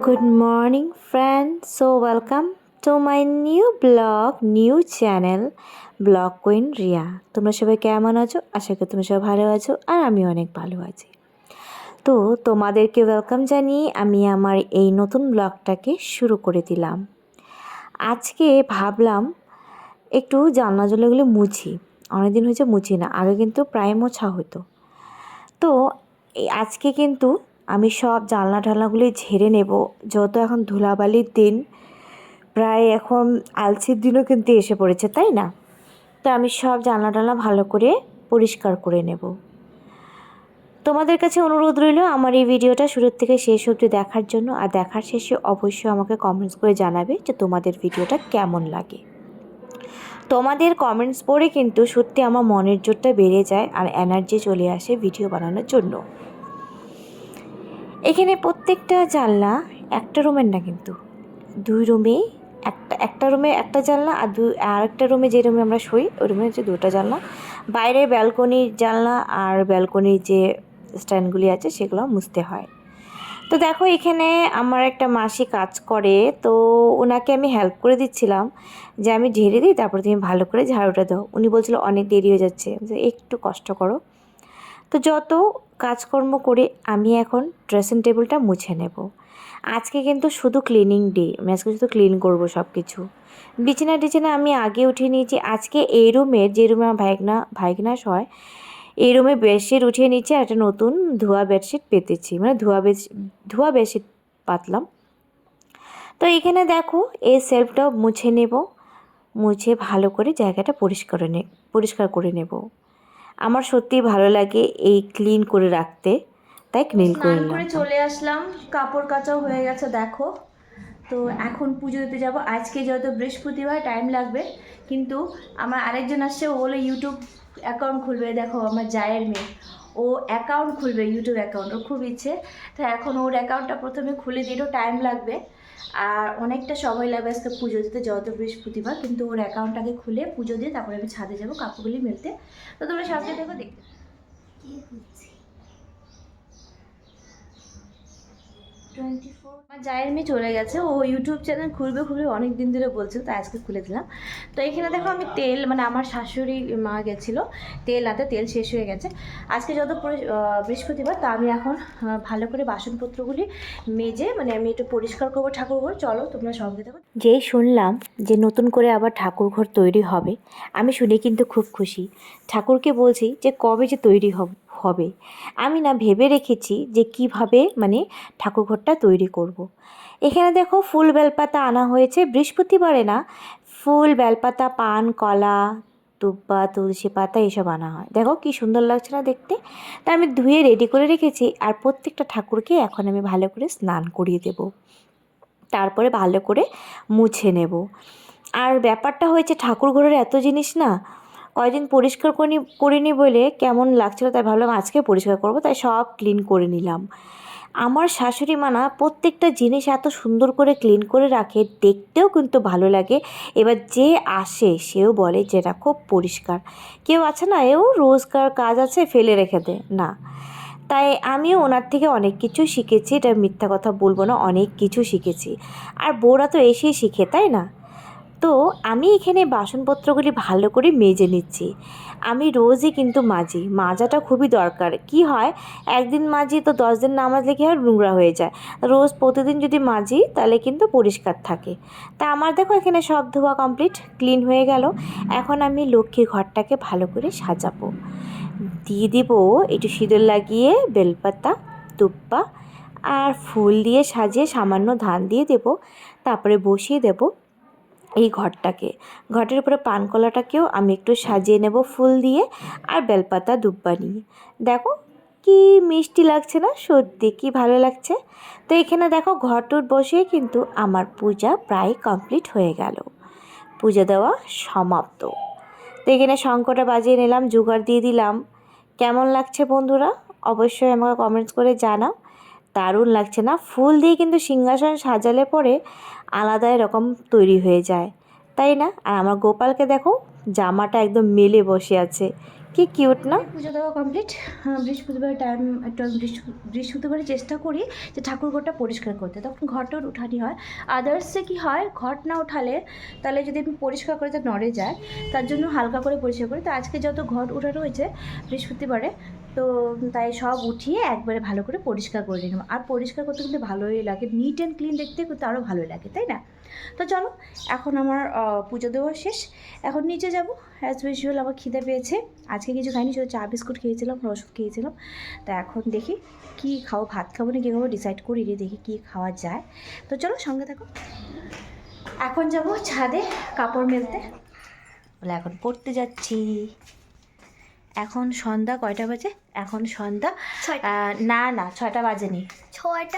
Good morning, friends. So, welcome to my new blog, new channel, blog queen Riya. তোমরা সবাই কেমন আছো? আশা করি তোমরা সবাই ভালো আছো, আর আমি অনেক ভালো আছি। তো তোমাদেরকে ওয়েলকাম জানিয়ে আমি আমার এই নতুন ব্লগটাকে শুরু করে দিলাম। আজকে ভাবলাম একটু জানলা জলাগুলো মুছি। অনেকদিন হয়েছে মুছি না, আগে কিন্তু প্রায় মোছা হতো। তো আজকে কিন্তু আমি সব জানলা টালনাগুলি ঝেড়ে নেব, যত এখন ধুলাবালির দিন, প্রায় এখন আলসির দিনও কিন্তু এসে পড়েছে, তাই না? তো আমি সব জানলা টালনা ভালো করে পরিষ্কার করে নেব। তোমাদের কাছে অনুরোধ রইল আমার এই ভিডিওটা শুরুর থেকে শেষ অবধি দেখার জন্য, আর দেখার শেষে অবশ্যই আমাকে কমেন্টস করে জানাবে যে তোমাদের ভিডিওটা কেমন লাগে। তোমাদের কমেন্টস পড়ে কিন্তু সত্যি আমার মনের জোরটা বেড়ে যায় আর এনার্জি চলে আসে ভিডিও বানানোর জন্য। এখানে প্রত্যেকটা জানলা একটা রুমের না, কিন্তু দুই রুমে, একটা রুমে একটা জানলা, আর একটা রুমে যে রুমে আমরা শুই ওই রুমে হচ্ছে দুটো জানলা। বাইরে ব্যালকনির জানলা আর ব্যালকনির যে স্ট্যান্ডগুলি আছে সেগুলো মুছতে হয়। তো দেখো এখানে আমার একটা মাসি কাজ করে, তো ওনাকে আমি হেল্প করে দিচ্ছিলাম যে আমি ঝেড়ে দিই, তারপরে তুমি ভালো করে ঝাড়ুটা দাও। উনি বলছিল অনেক দেরি হয়ে যাচ্ছে, একটু কষ্ট করো। তো যত কাজকর্ম করে আমি এখন ড্রেসিং টেবিলটা মুছে নেব। আজকে কিন্তু শুধু ক্লিনিং ডে, আমি আজকে শুধু ক্লিন করবো সব কিছু। বিছানা আমি আগে উঠিয়ে নিয়েছি। আজকে এই রুমের, যে রুমে আমার ভাইগনাস হয়, এই রুমে বেডশিট উঠিয়ে নিচ্ছি আর একটা নতুন ধোয়া বেডশিট পেতেছি, মানে ধোয়া বেডশিট পাতলাম। তো এখানে দেখো এই সেলফটাও মুছে নেব, মুছে ভালো করে জায়গাটা পরিষ্কার করে নেব। আমার সত্যিই ভালো লাগে এই ক্লিন করে রাখতে, তাই ক্লিন করে নিলাম। করে চলে আসলাম, কাপড় কাচাও হয়ে গেছে দেখো। তো এখন পুজো দিতে যাব। আজকে যেহেতু বৃহস্পতিবার টাইম লাগবে, কিন্তু আমার আরেকজন আসছে, ও বলে ইউটিউব অ্যাকাউন্ট খুলবে। দেখো আমার জায়ের মেয়ে, ও অ্যাকাউন্ট খুলবে, ইউটিউব অ্যাকাউন্ট, ওর খুব ইচ্ছে। তো এখন ওর অ্যাকাউন্টটা প্রথমে খুলে দিলেও টাইম লাগবে আর অনেকটা সময় লাগবে আজকে পুজো দিতে, যেহেতু বৃহস্পতিবার। কিন্তু ওর অ্যাকাউন্টটাকে খুলে পুজো দিয়ে তারপরে আমি ছাদে যাবো কাপড়গুলি মেলতে। তো তোমরা সাথে দেখো, দেখতে আমার জায়ের মেয়ে চলে গেছে, ও ইউটিউব চ্যানেল খুলবে অনেক দিন ধরে বলছিল, তাই আজকে খুলে দিলাম। তো এখানে দেখো আমি তেল, মানে আমার শাশুড়ি মা গেছিলো তেল আনতে, তেল শেষ হয়ে গেছে। আজকে যত বৃহস্পতিবার, তা আমি এখন ভালো করে বাসনপত্রগুলি মেজে, মানে আমি একটু পরিষ্কার করবো ঠাকুরঘর। চলো তোমরা সঙ্গে দেখো। যেই শুনলাম যে নতুন করে আবার ঠাকুরঘর তৈরি হবে, আমি শুনে কিন্তু খুব খুশি। ঠাকুরকে বলছি যে কবে যে তৈরি হবে। আমি না ভেবে রেখেছি যে কিভাবে মানে ঠাকুরঘরটা তৈরি করব। এখানে দেখো ফুল বেলপাতা আনা হয়েছে, বৃহস্পতিবারে না, ফুল বেলপাতা, পান, কলা, দুব্বা, তুলসী পাতা এসব আনা হয়। দেখো কি সুন্দর লাগছে না দেখতে। তা আমি ধুয়ে রেডি করে রেখেছি, আর প্রত্যেকটা ঠাকুরকে এখন আমি ভালো করে স্নান করিয়ে দেবো, তারপরে ভালো করে মুছে নেব। আর ব্যাপারটা হয়েছে ঠাকুর ঘরের এত জিনিস না, কয়েকদিন পরিষ্কার করিনি বলে কেমন লাগছিলো, তাই ভাবলাম আজকে পরিষ্কার করব, তাই সব ক্লিন করে নিলাম। আমার শাশুড়ি মা না প্রত্যেকটা জিনিস এত সুন্দর করে ক্লিন করে রাখে, দেখতেও কিন্তু ভালো লাগে। এবার যে আসে সেও বলে যে এটা খুব পরিষ্কার। কেউ আছে না, এও রোজকার কাজ আছে ফেলে রেখে দেয় না। তাই আমিও ওনার থেকে অনেক কিছু শিখেছি, এটা মিথ্যা কথা বলবো না, অনেক কিছু শিখেছি। আর বউরা তো এসেই শিখে, তাই না? তো আমি এখানে বাসনপত্রগুলি ভালো করে মেজে নিচ্ছি। আমি রোজই কিন্তু মাজি, মাজাটা খুবই দরকার। কি হয়, একদিন মাজি তো 10 দিন না মাজলে কী হয়, নোংরা হয়ে যায়। রোজ প্রতিদিন যদি মাজি তাহলে কিন্তু পরিষ্কার থাকে। তা আমার দেখো এখানে সব ধোয়া কমপ্লিট, ক্লিন হয়ে গেল। এখন আমি লক্ষ্মীর ঘরটাকে ভালো করে সাজাবো। দিয়ে দিব একটু সিঁদুর লাগিয়ে বেলপাতা, দুব্বা আর ফুল দিয়ে সাজিয়ে সামান্য ধান দিয়ে দেব। তারপরে বসিয়ে দেব এই ঘরটাকে। ঘরের উপরে পানকলাটাকেও আমি একটু সাজিয়ে নেব ফুল দিয়ে আর বেলপাতা, দুব্বা নিয়ে। দেখো কি মিষ্টি লাগছে না, সত্যি কি ভালো লাগছে। তো এখানে দেখো ঘরটুর বসিয়ে কিন্তু আমার পূজা প্রায় কমপ্লিট হয়ে গেল, পূজা দেওয়া সমাপ্ত। তো এখানে শঙ্খটা বাজিয়ে নিলাম, জোগাড় দিয়ে দিলাম। কেমন লাগছে বন্ধুরা অবশ্যই আমাকে কমেন্টস করে জানাও। দারুণ লাগছে না? ফুল দিয়ে কিন্তু সিংহাসন সাজালে পরে আলাদা এরকম তৈরি হয়ে যায়, তাই না? আর আমার গোপালকে দেখো, জামাটা একদম মেলে বসে আছে, কি কিউট না? পুজো দেওয়া কমপ্লিট। বৃহস্পতিবার টাইম একটু বৃহস্পতিবারে চেষ্টা করি যে ঠাকুর ঘরটা পরিষ্কার করতে, তখন ঘরটা উঠানি হয়। আদার্সে কি হয়, ঘট না উঠালে তাহলে যদি আমি পরিষ্কার করে তো নড়ে যায়, তার জন্য হালকা করে পরিষ্কার করি। তো আজকে যত ঘট উঠানো হয়েছে বৃহস্পতিবারে, তো তাই সব উঠিয়ে একবারে ভালো করে পরিষ্কার করে নিলাম। আর পরিষ্কার করতে কিন্তু ভালোই লাগে, নিট অ্যান্ড ক্লিন দেখতে কিন্তু আরও ভালোই লাগে, তাই না? তো চলো, এখন আমার পুজো দেওয়া শেষ, এখন নিচে যাব। অ্যাজ ইউজুয়াল আমার খিদে পেয়েছে, আজকে কিছু খাইনি, শুধু চা বিস্কুট খেয়েছিলাম, ওষুধ খেয়েছিলাম। তা এখন দেখি কী খাবো, ভাত খাবো না কী খাবো ডিসাইড করি রে, দেখি কী খাওয়া যায়। তো চলো সঙ্গে থাকো। এখন যাব ছাদে কাপড় মেলতে, বলে এখন পড়তে যাচ্ছি। এখন সন্ধ্যা কয়টা বাজে? এখন সন্ধ্যা না 6টা বাজেনি,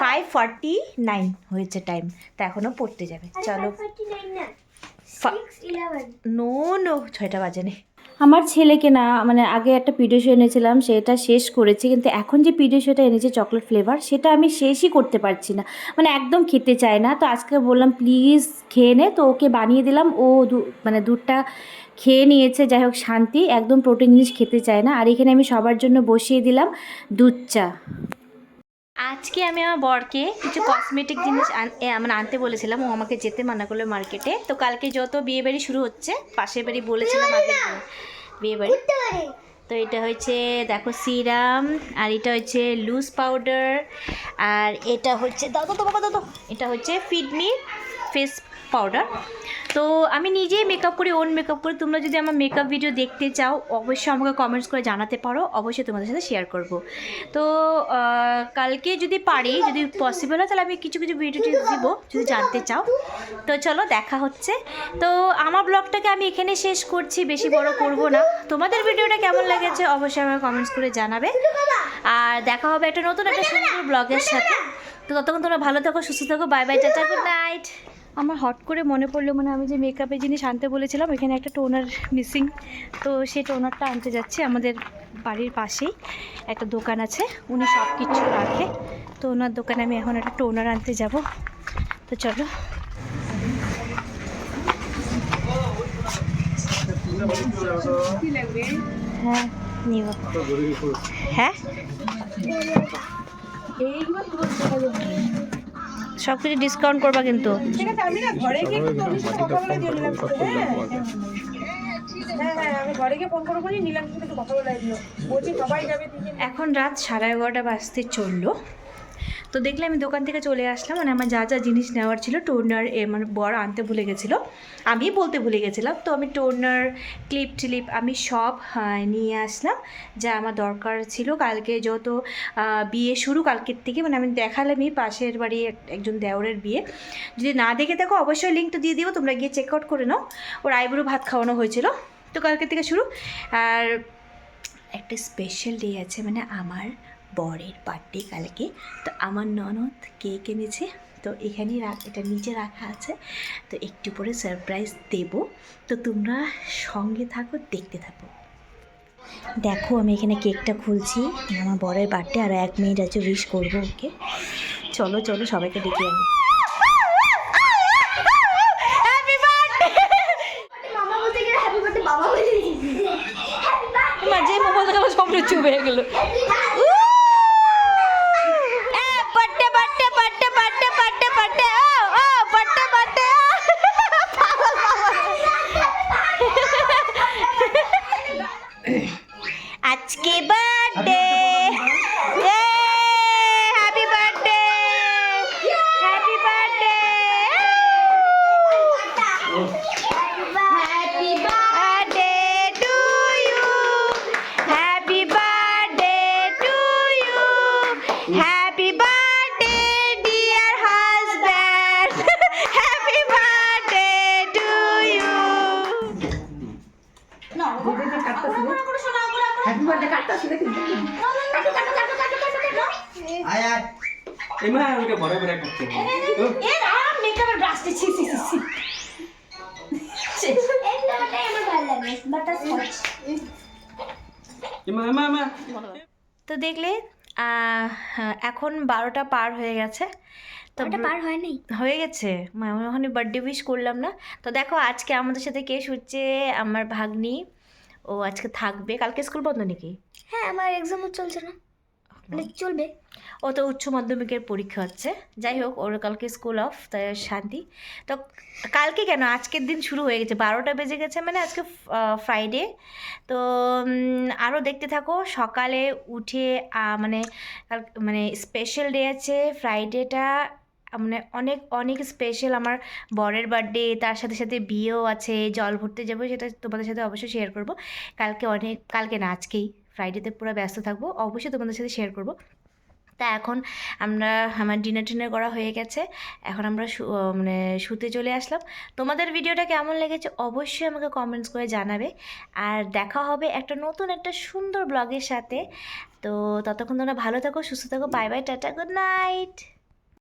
5:49 হয়েছে টাইম। তা এখনও পড়তে যাবে, চলো। নো 6টা বাজেনি। আমার ছেলেকে না, মানে আগে একটা পিডিয়াশো এনেছিলাম, সেটা শেষ করেছি, কিন্তু এখন যে পিডিয়াশোটা এনেছে চকলেট ফ্লেভার, সেটা আমি শেষই করতে পারছি না, মানে একদম খেতে চায় না। তো আজকে বললাম প্লিজ খেয়ে নে, তো ওকে বানিয়ে দিলাম। ও মানে দুধটা খেয়ে নিয়েছে, যাই হোক শান্তি, একদম প্রোটিন জিনিস খেতে চায় না। আর এখানে আমি সবার জন্য বসিয়ে দিলাম দুধ চা। আজকে আমি আমার বরকে কিছু কসমেটিক জিনিস মানে আনতে বলেছিলাম, ও আমাকে যেতে মানা করলো মার্কেটে। তো কালকে যত বিয়ে বাড়ি শুরু হচ্ছে, পাশের বাড়ি বলেছিলাম আগের বিয়ে বাড়ি, তো এটা হচ্ছে দেখো সিরাম, আর এটা হচ্ছে লুজ পাউডার, আর এটা হচ্ছে দাদা তো বাবা দাদা, এটা হচ্ছে ফিডমি ফেস পাউডার। তো আমি নিজেই মেকআপ করি, ওন মেকআপ করি। তোমরা যদি আমার মেকআপ ভিডিও দেখতে চাও অবশ্যই আমাকে কমেন্টস করে জানাতে পারো, অবশ্যই তোমাদের সাথে শেয়ার করব। তো কালকে যদি পারি, যদি পসিবল হয়, তাহলে আমি কিছু কিছু ভিডিও দিব যদি জানতে চাও। তো চলো দেখা হচ্ছে। তো আমার ব্লগটাকে আমি এখানে শেষ করছি, বেশি বড় করব না। তোমাদের ভিডিওটা কেমন লেগেছে অবশ্যই আমাকে কমেন্টস করে জানাবে, আর দেখা হবে একটা নতুন একটা সুন্দর ব্লগের সাথে। তো ততক্ষণ তোমরা ভালো থাকো, সুস্থ থাকো, bye bye, tata, good night. আমার হট করে মনে পড়লো, মানে আমি যে মেকআপের জিনিস আনতে বলেছিলাম, এখানে একটা টোনার মিসিং, তো সেই টোনারটা আনতে যাচ্ছি। আমাদের বাড়ির পাশেই একটা দোকান আছে, উনি সব কিছু রাখে, তো ওনার দোকানে আমি এখন একটা টোনার আনতে যাব। তো চলো। হ্যাঁ নিব, হ্যাঁ সব কিছু ডিসকাউন্ট করবা কিন্তু। এখন রাত 11:30 বাজতে চললো। তো দেখলে আমি দোকান থেকে চলে আসলাম, মানে আমার যা যা জিনিস নেওয়ার ছিল, টোনার মানে বর আনতে ভুলে গেছিলো, আমি বলতে ভুলে গেছিলাম। তো আমি টোনার, ক্লিপ টিলিপ আমি সব নিয়ে আসলাম, যা আমার দরকার ছিল। কালকে যত বিয়ে শুরু কালকের থেকে, মানে আমি দেখালামই পাশের বাড়ি একজন দেওরের বিয়ে, যদি না দেখে থাকো অবশ্যই লিঙ্কটা দিয়ে দিব, তোমরা গিয়ে চেক আউট করে নাও। ওর আইবুড়ো ভাত খাওয়ানো হয়েছিল, তো কালকের থেকে শুরু। আর একটা স্পেশাল ডে আছে, মানে আমার বরের বার্থডে কালকে। তো আমার ননদ কেক এনেছে, তো এখানেই এটা নিচে রাখা আছে, তো একটু পরে সারপ্রাইজ দেব। তো তোমরা সঙ্গে থাকো, দেখতে থাকো। দেখো আমি এখানে কেকটা খুলছি, আমার বরের বার্থডে, আর 1 মিনিট আছে উইশ করবো ওকে। চলো চলো সবাইকে ডেকে আনি। যে মোবাইল দেখা সব চুপ হয়ে গেল। আজকে birthday, happy birthday, happy birthday, happy birthday to you, happy birthday to you, happy birthday dear husband, happy birthday to you. Happy birthday কাটতাছি দেখি, কাটো কাটো কাটো কাটো কাটো আয় আয় এমা ওটা বড় করে করতে এ আরাম মেকআপের ব্রাশটি ছি ছি ছি এই নাটা আমার ভালো লাগে বাটার স্কচ এমা এমা এমা। তো দেখলে এখন 12টা পার হয়ে গেছে, তো পার হয়নি, হয়ে গেছে, আমি ওখানে বার্থডে উইশ করলাম না। তো দেখো আজকে আমাদের সাথে কে শুচ্ছে, আমার ভাগ্নি, ও আজকে থাকবে, কালকে স্কুল বন্ধ নাকি? হ্যাঁ, আমার এক্সামও চলছে না, মানে চলবে। ও তো উচ্চ মাধ্যমিকের পরীক্ষা হচ্ছে, যাই হোক ওর কালকে স্কুল অফ, তাই শান্তি। তো কালকে কেন, আজকের দিন শুরু হয়ে গেছে, 12টা বেজে গেছে, মানে আজকে ফ্রাইডে। তো আরও দেখতে থাকো সকালে উঠে মানে মানে স্পেশাল ডে আছে ফ্রাইডেটা, মানে অনেক অনেক স্পেশাল। আমার বরের বার্থডে, তার সাথে সাথে বিয়েও আছে, জল ভরতে যাবো, সেটা তোমাদের সাথে অবশ্যই শেয়ার করব। কালকে না আজকেই, ফ্রাইডেতে পুরো ব্যস্ত থাকবো, অবশ্যই তোমাদের সাথে শেয়ার করব। তা এখন আমার ডিনার টিনার করা হয়ে গেছে, এখন আমরা মানে শুতে চলে আসলাম। তোমাদের ভিডিওটা কেমন লেগেছে অবশ্যই আমাকে কমেন্টস করে জানাবে, আর দেখা হবে একটা নতুন একটা সুন্দর ব্লগের সাথে। তো ততক্ষণ তোমরা ভালো থাকো, সুস্থ থাকো, bye bye, tata, good night.